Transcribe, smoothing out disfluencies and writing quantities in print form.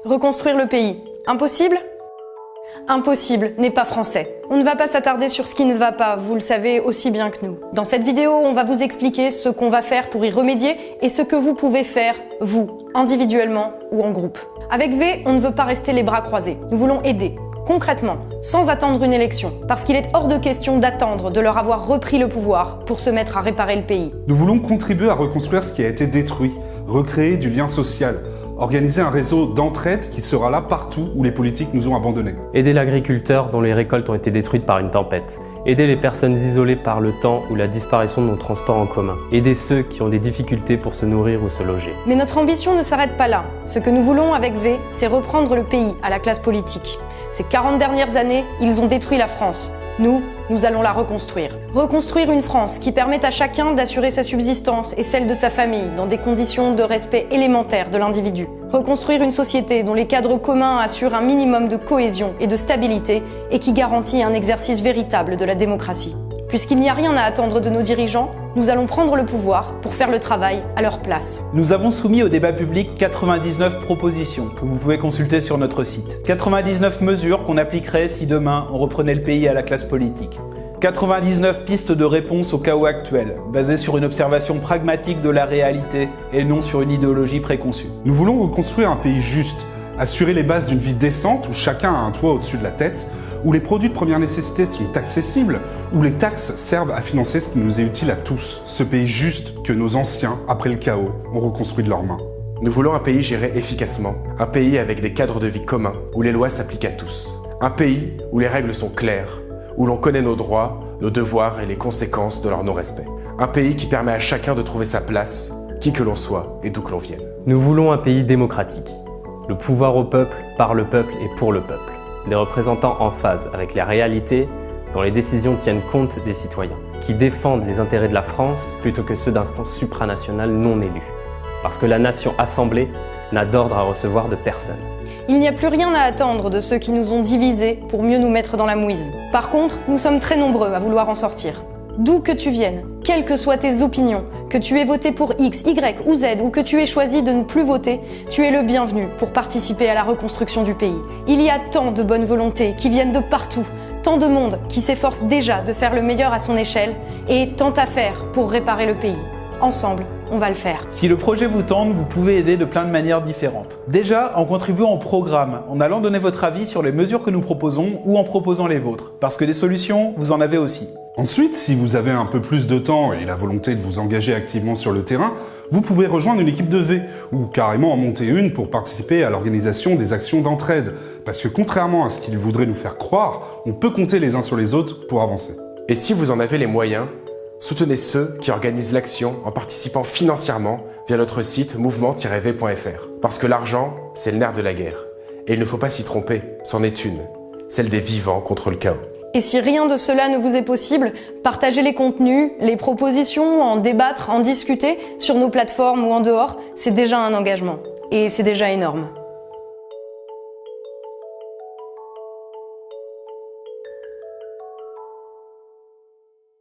Reconstruire le pays. Impossible ? Impossible n'est pas français. On ne va pas s'attarder sur ce qui ne va pas, vous le savez aussi bien que nous. Dans cette vidéo, on va vous expliquer ce qu'on va faire pour y remédier et ce que vous pouvez faire, vous, individuellement ou en groupe. Avec V, on ne veut pas rester les bras croisés. Nous voulons aider, concrètement, sans attendre une élection, parce qu'il est hors de question d'attendre de leur avoir repris le pouvoir pour se mettre à réparer le pays. Nous voulons contribuer à reconstruire ce qui a été détruit, recréer du lien social, organiser un réseau d'entraide qui sera là partout où les politiques nous ont abandonnés. Aider l'agriculteur dont les récoltes ont été détruites par une tempête. Aider les personnes isolées par le temps ou la disparition de nos transports en commun. Aider ceux qui ont des difficultés pour se nourrir ou se loger. Mais notre ambition ne s'arrête pas là. Ce que nous voulons avec V, c'est reprendre le pays à la classe politique. Ces 40 dernières années, ils ont détruit la France. Nous allons la reconstruire. Reconstruire une France qui permette à chacun d'assurer sa subsistance et celle de sa famille dans des conditions de respect élémentaires de l'individu. Reconstruire une société dont les cadres communs assurent un minimum de cohésion et de stabilité et qui garantit un exercice véritable de la démocratie. Puisqu'il n'y a rien à attendre de nos dirigeants, nous allons prendre le pouvoir pour faire le travail à leur place. Nous avons soumis au débat public 99 propositions que vous pouvez consulter sur notre site. 99 mesures qu'on appliquerait si demain on reprenait le pays à la classe politique. 99 pistes de réponse au chaos actuel, basées sur une observation pragmatique de la réalité et non sur une idéologie préconçue. Nous voulons reconstruire un pays juste, assurer les bases d'une vie décente où chacun a un toit au-dessus de la tête, où les produits de première nécessité sont accessibles, où les taxes servent à financer ce qui nous est utile à tous. Ce pays juste que nos anciens, après le chaos, ont reconstruit de leurs mains. Nous voulons un pays géré efficacement, un pays avec des cadres de vie communs, où les lois s'appliquent à tous. Un pays où les règles sont claires, où l'on connaît nos droits, nos devoirs et les conséquences de leur non-respect. Un pays qui permet à chacun de trouver sa place, qui que l'on soit et d'où que l'on vienne. Nous voulons un pays démocratique. Le pouvoir au peuple, par le peuple et pour le peuple. Des représentants en phase avec la réalité, dont les décisions tiennent compte des citoyens, qui défendent les intérêts de la France plutôt que ceux d'instances supranationales non élues. Parce que la nation assemblée n'a d'ordre à recevoir de personne. Il n'y a plus rien à attendre de ceux qui nous ont divisés pour mieux nous mettre dans la mouise. Par contre, nous sommes très nombreux à vouloir en sortir. D'où que tu viennes, quelles que soient tes opinions, que tu aies voté pour X, Y ou Z ou que tu aies choisi de ne plus voter, tu es le bienvenu pour participer à la reconstruction du pays. Il y a tant de bonnes volontés qui viennent de partout, tant de monde qui s'efforce déjà de faire le meilleur à son échelle et tant à faire pour réparer le pays. Ensemble, on va le faire. Si le projet vous tente, vous pouvez aider de plein de manières différentes. Déjà, en contribuant au programme, en allant donner votre avis sur les mesures que nous proposons ou en proposant les vôtres. Parce que des solutions, vous en avez aussi. Ensuite, si vous avez un peu plus de temps et la volonté de vous engager activement sur le terrain, vous pouvez rejoindre une équipe de V, ou carrément en monter une pour participer à l'organisation des actions d'entraide. Parce que contrairement à ce qu'ils voudraient nous faire croire, on peut compter les uns sur les autres pour avancer. Et si vous en avez les moyens, soutenez ceux qui organisent l'action en participant financièrement via notre site mouvement-v.fr. Parce que l'argent, c'est le nerf de la guerre. Et il ne faut pas s'y tromper, c'en est une, celle des vivants contre le chaos. Et si rien de cela ne vous est possible, partagez les contenus, les propositions, en débattre, en discuter sur nos plateformes ou en dehors, c'est déjà un engagement. Et c'est déjà énorme.